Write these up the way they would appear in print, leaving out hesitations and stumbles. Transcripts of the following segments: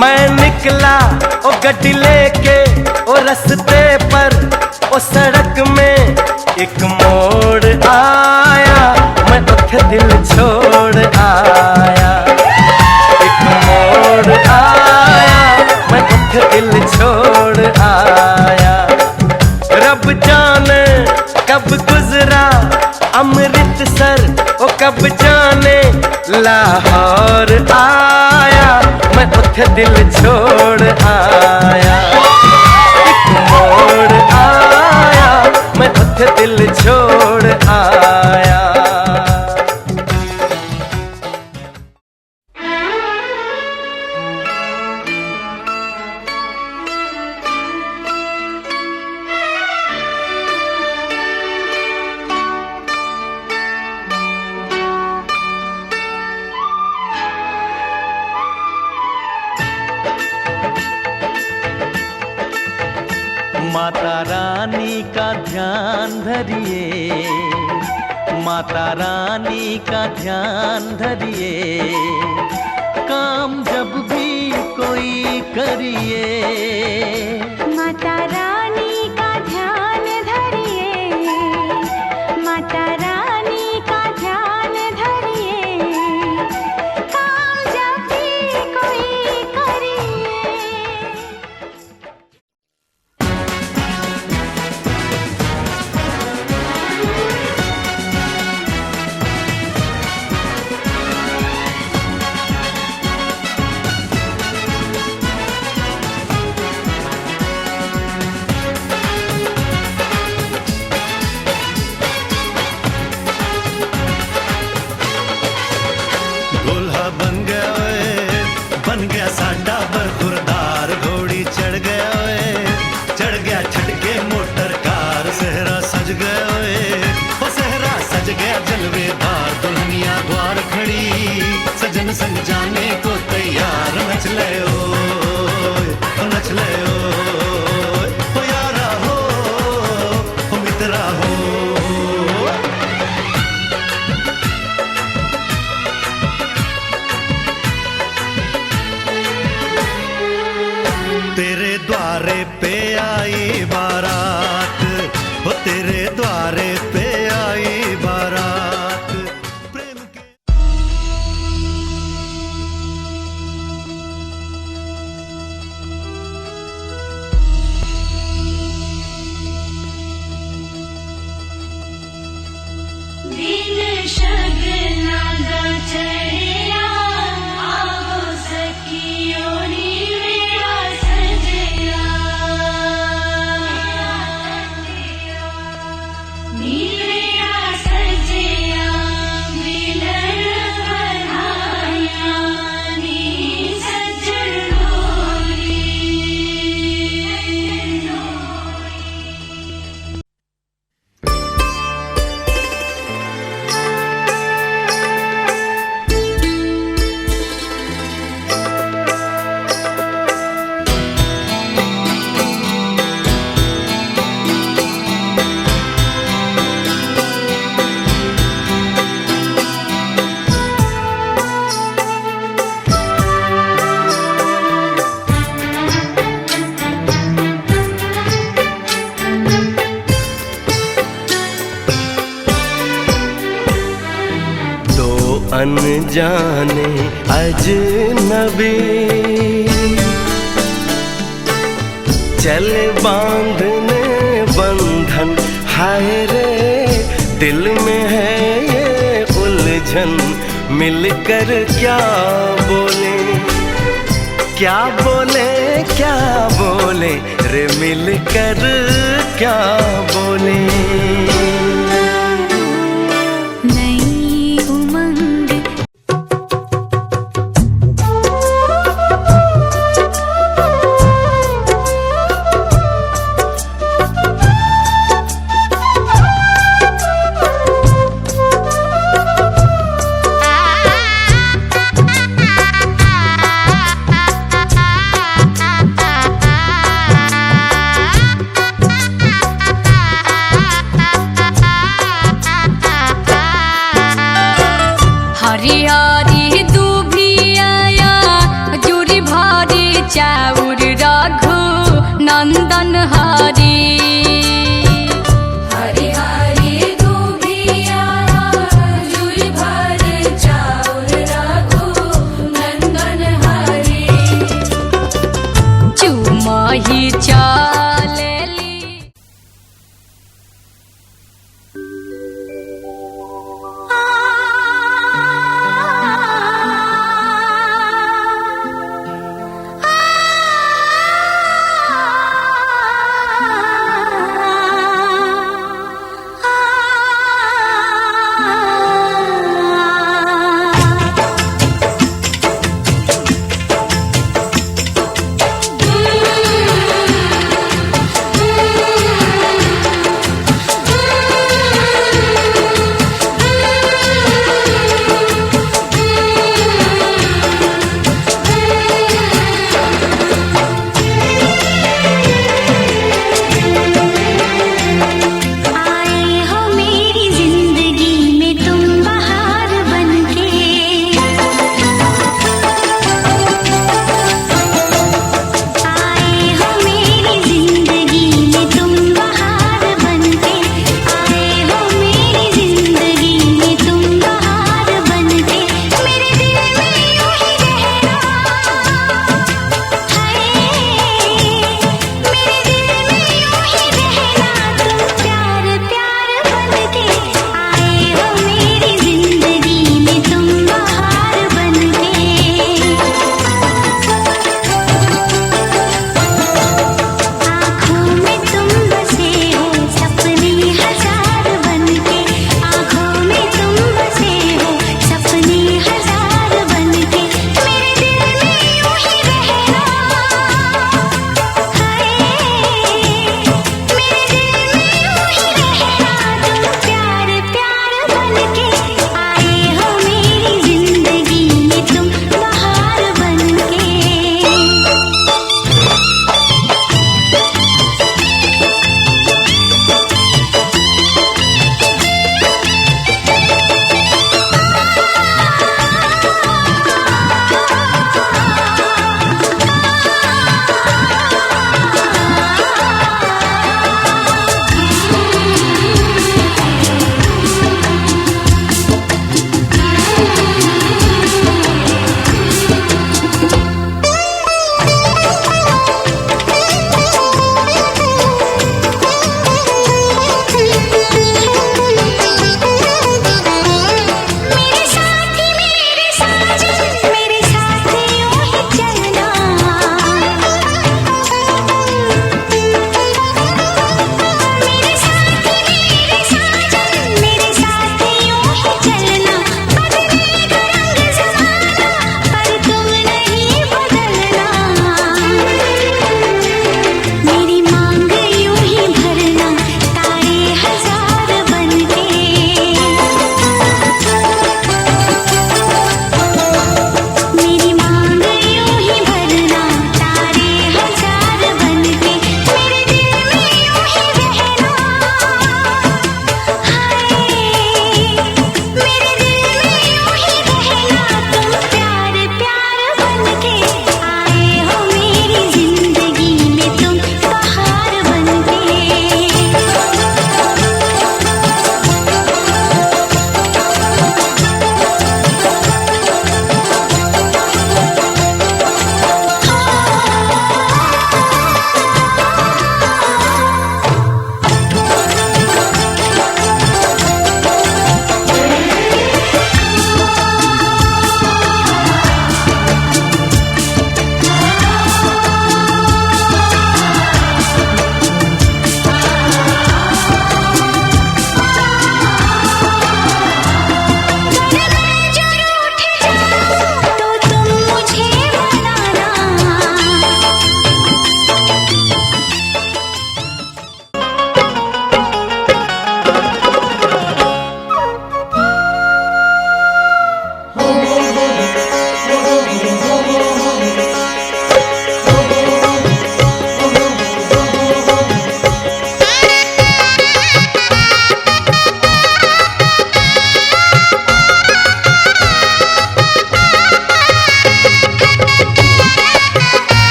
मैं निकला ओ गड्डी लेके ओ रस्ते पर ओ सड़क में एक मोड़ आया, मैं उठे दिल छोड़ आया। एक मोड़ आया, मैं उठे दिल छोड़ आया। रब जाने कब गुजरा अमृतसर, ओ कब जाने लाहौर आया, मैं उठे दिल छोड़ आया। एक मोड़ आया, मैं उठे दिल छोड़ आया। माता रानी का ध्यान धरिए, माता रानी का ध्यान धरिए, काम जब भी कोई करिए। माता रानी का ध्यान धरिए, माता रानी का ध्यान धरिए, काम जब भी कोई करिए। बन गया साडा बरखुरदार, घोड़ी चढ़ गया ओए, चढ़ गया छटके मोटर कार। सहरा सज गया ओए, ओ सहरा सज गया जलवेदार। दुल्हनिया द्वार खड़ी, सजन संग जाने को तैयार। नच ले ओए, नच ले ओए, ओ यारा हो, ओ मित्रा हो। तेरे द्वारे पे आई बारात, हो तेरे द्वारे पे आई बारात। प्रेम के दिन शगना दा चढ़िया, आओ सखियों नी मेरा सजया। नी मेरा सजया, मिलन बधाइयां नी सज्जन डोली। अनजाने अजनबी चले बांधने बंधन, हाय रे दिल में है ये उलझन। मिलकर क्या बोले, क्या बोले, क्या बोले रे, मिलकर क्या बोले। हरिहरी दुभिया जुरी भरी चाउर रघु नंदन हरि हरिहरी दुभिया जुरी भरी चाउर रघु नंदन हरि चुमही चलेली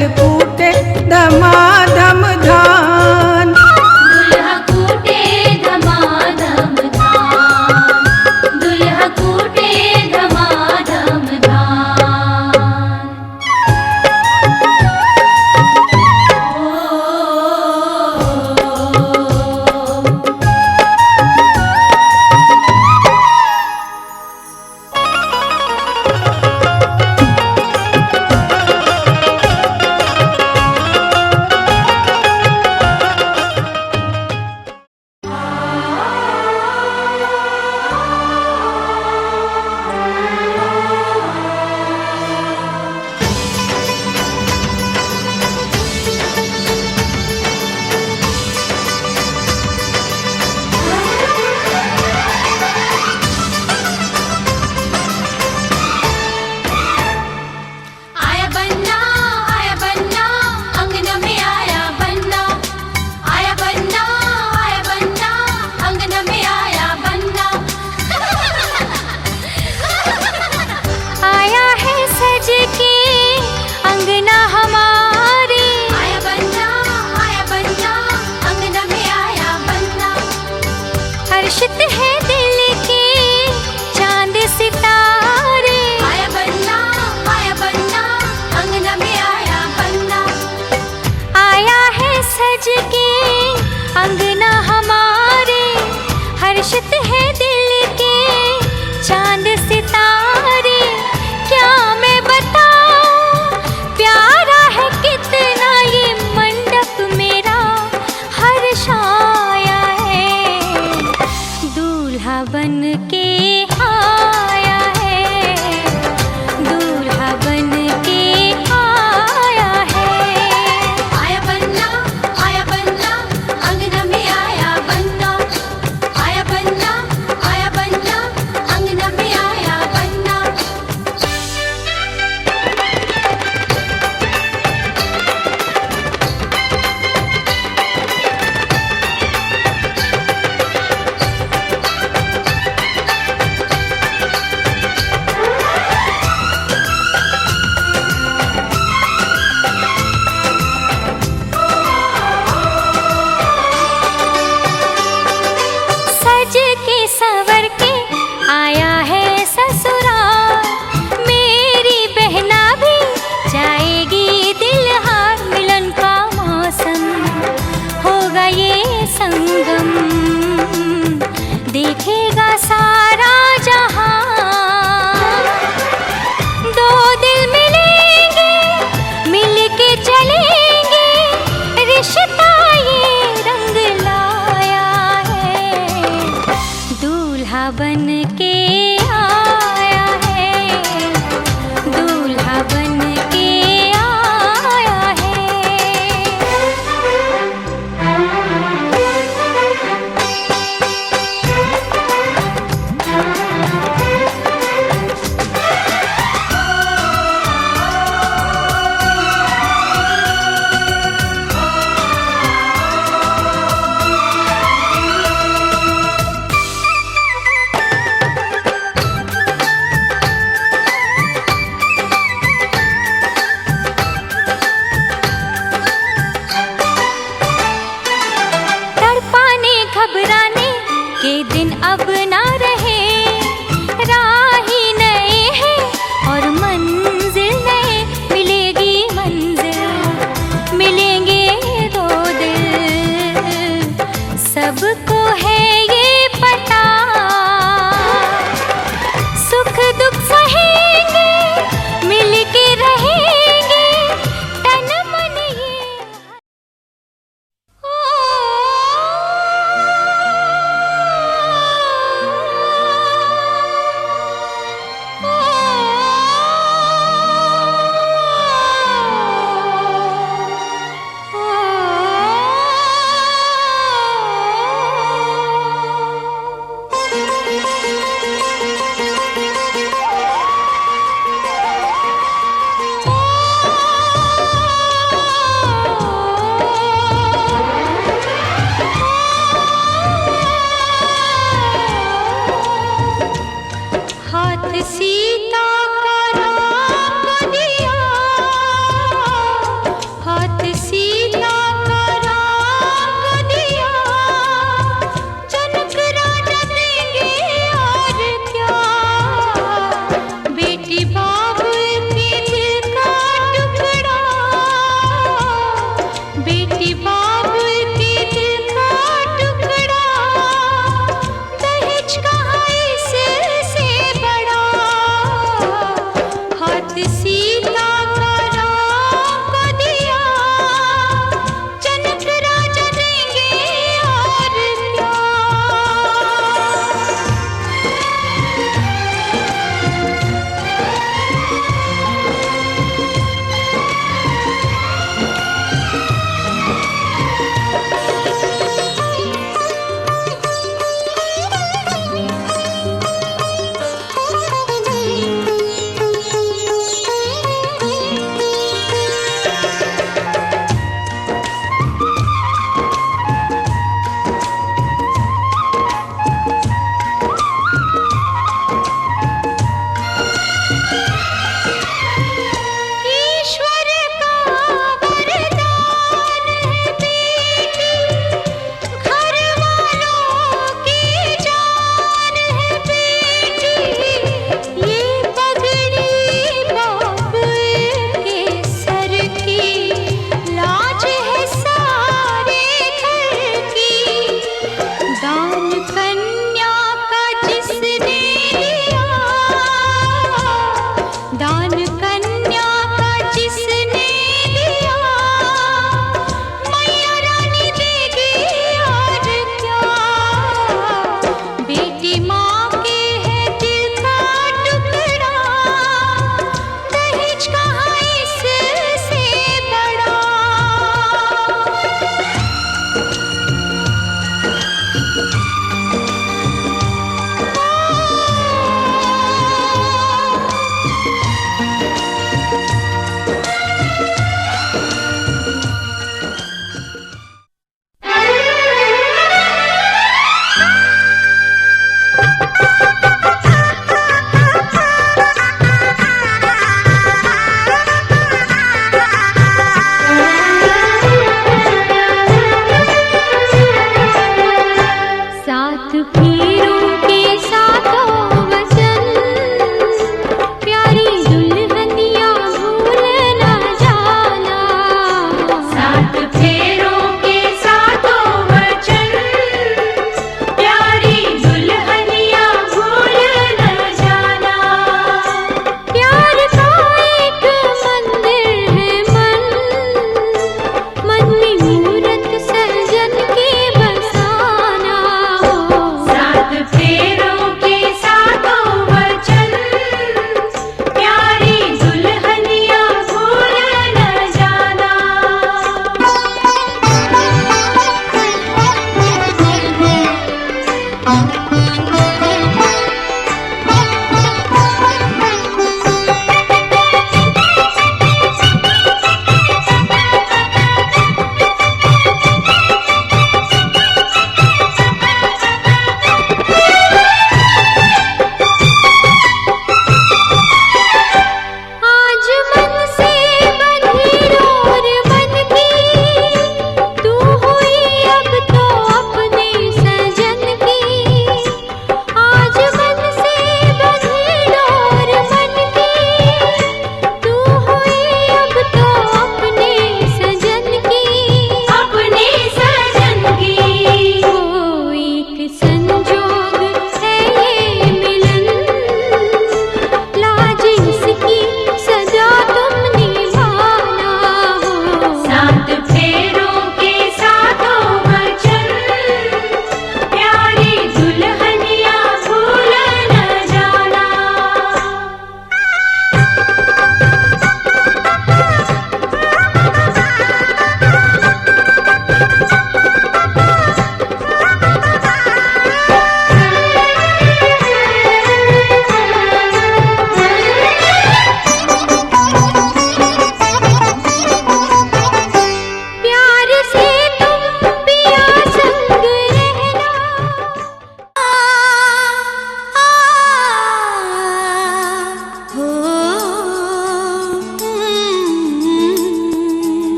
बैल कूटे धमाधम धान। दुल्हा कूटे धमाधम धान, दुल्हा कूटे धमाधम धान। आया बन्ना अंगना में आया बन्ना, आया बन्ना अंगना में आया बन्ना। आया है सज के अंगना हमारे, आया बन्ना अंगना में आया बन्ना। हर्षित है दिल के चांद सितारे। आया बन्ना अंगना में आया बन्ना। आया है सज के अंगना हमारे, हर्षित है दिल के चांद सितारे। क्या मैं बताऊं प्यारा है कितना ये मंडप मेरा, हर्षाया है दूल्हा बन के आया है, दूल्हा बन के आया है। आया बन्ना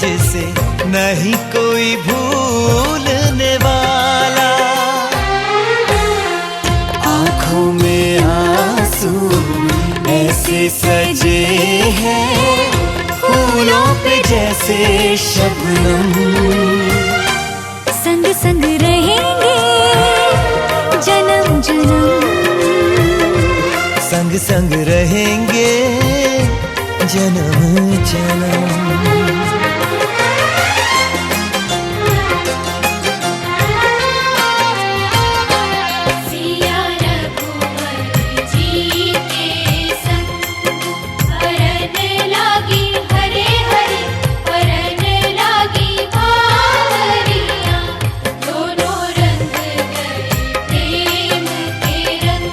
जिसे नहीं कोई भूलने वाला। आंखों में आंसू ऐसे सजे हैं फूलों पे जैसे शबनम। संग संग रहेंगे जन्म जन्म, संग संग रहेंगे जन्म जन्म। सिया रघुवर जी के संग हरने लागी हरे हरे हरने लागी बावरियां। दोनों रंग गए प्रेम के रंग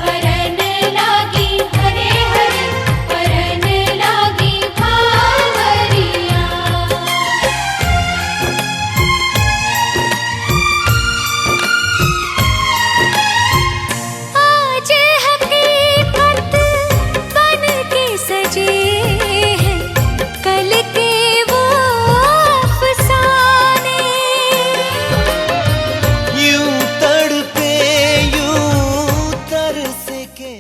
हरने लागी हरे हरे हरने लागी बावरियां। आज हकीकत बन के सजे हैं कल के वो अफसाने। यूं तड़पे यूं तरसे के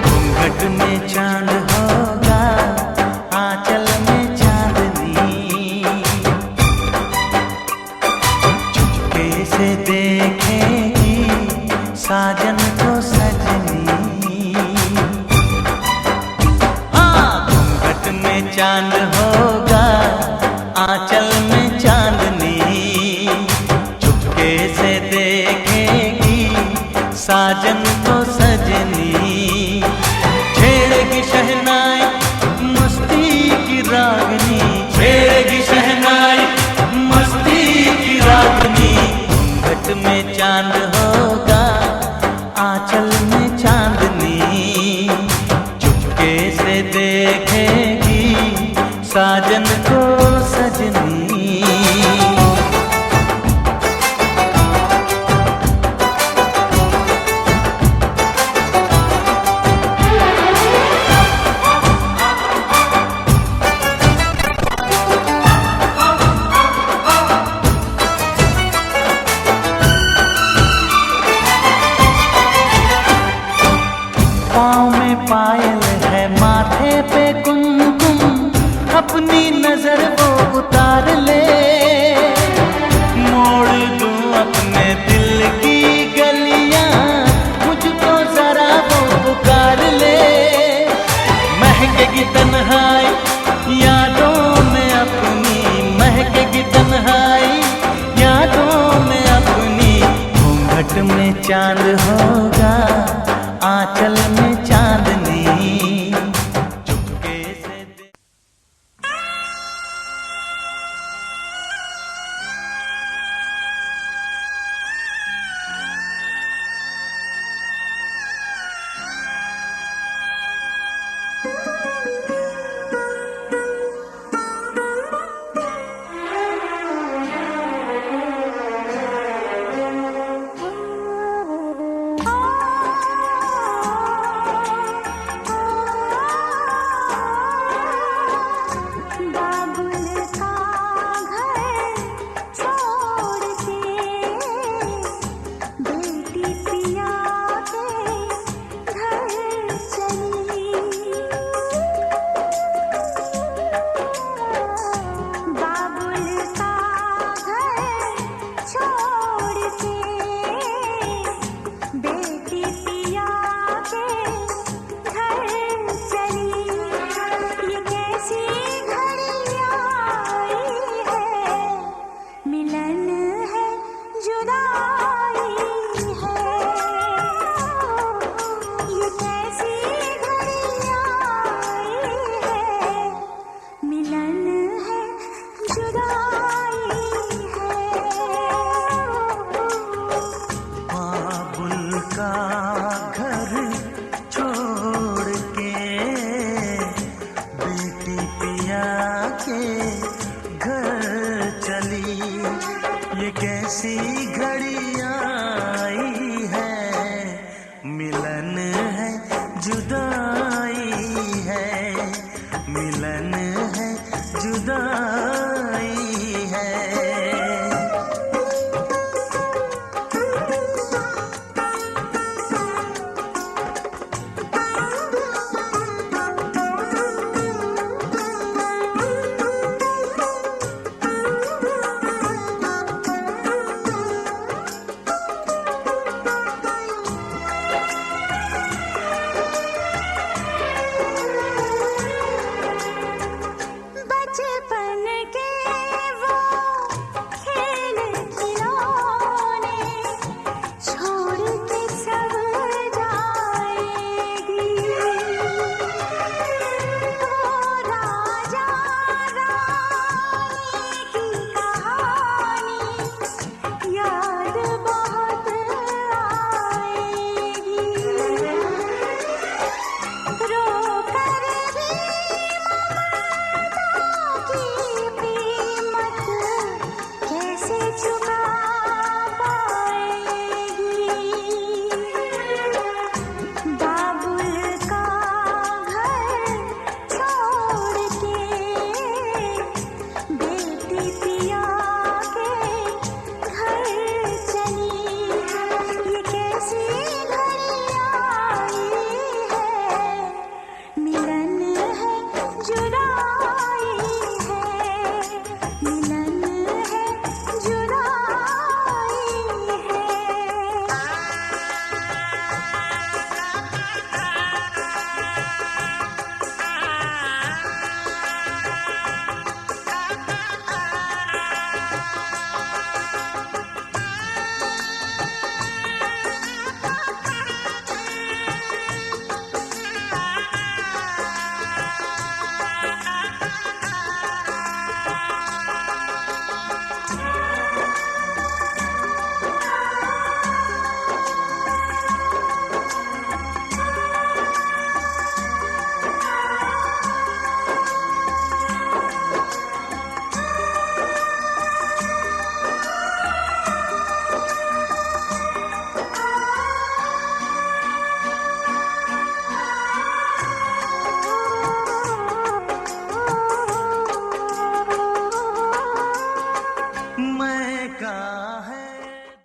घूंघट में चांद होगा आंचल में चांदनी। चुपके से देखेगी साजन को सजनी। घूंघट में चांद होगा आंचल में चांदनी। चुपके से देखेगी साजन को सजनी। छेड़ेगी शहनाई मस्ती की रागनी, छेड़ेगी शहनाई मस्ती की रागनी। घूंघट में चांद होगा आंचल में चांदनी। चुपके से देखेगी साजन को सजनी। पाँव में पायल है माथे पे कुमकुम, अपनी नजर वो उतार ले। मोड़ दूं अपने दिल की गलियां, मुझको जरा वो पुकार ले। महकेगी तन्हाई यादों में अपनी, महकेगी तन्हाई यादों में अपनी। घूंघट में चांद होगा आंचल में चांदनी। चुपके से ये कैसी घड़ी आई है, मिलन है जुदा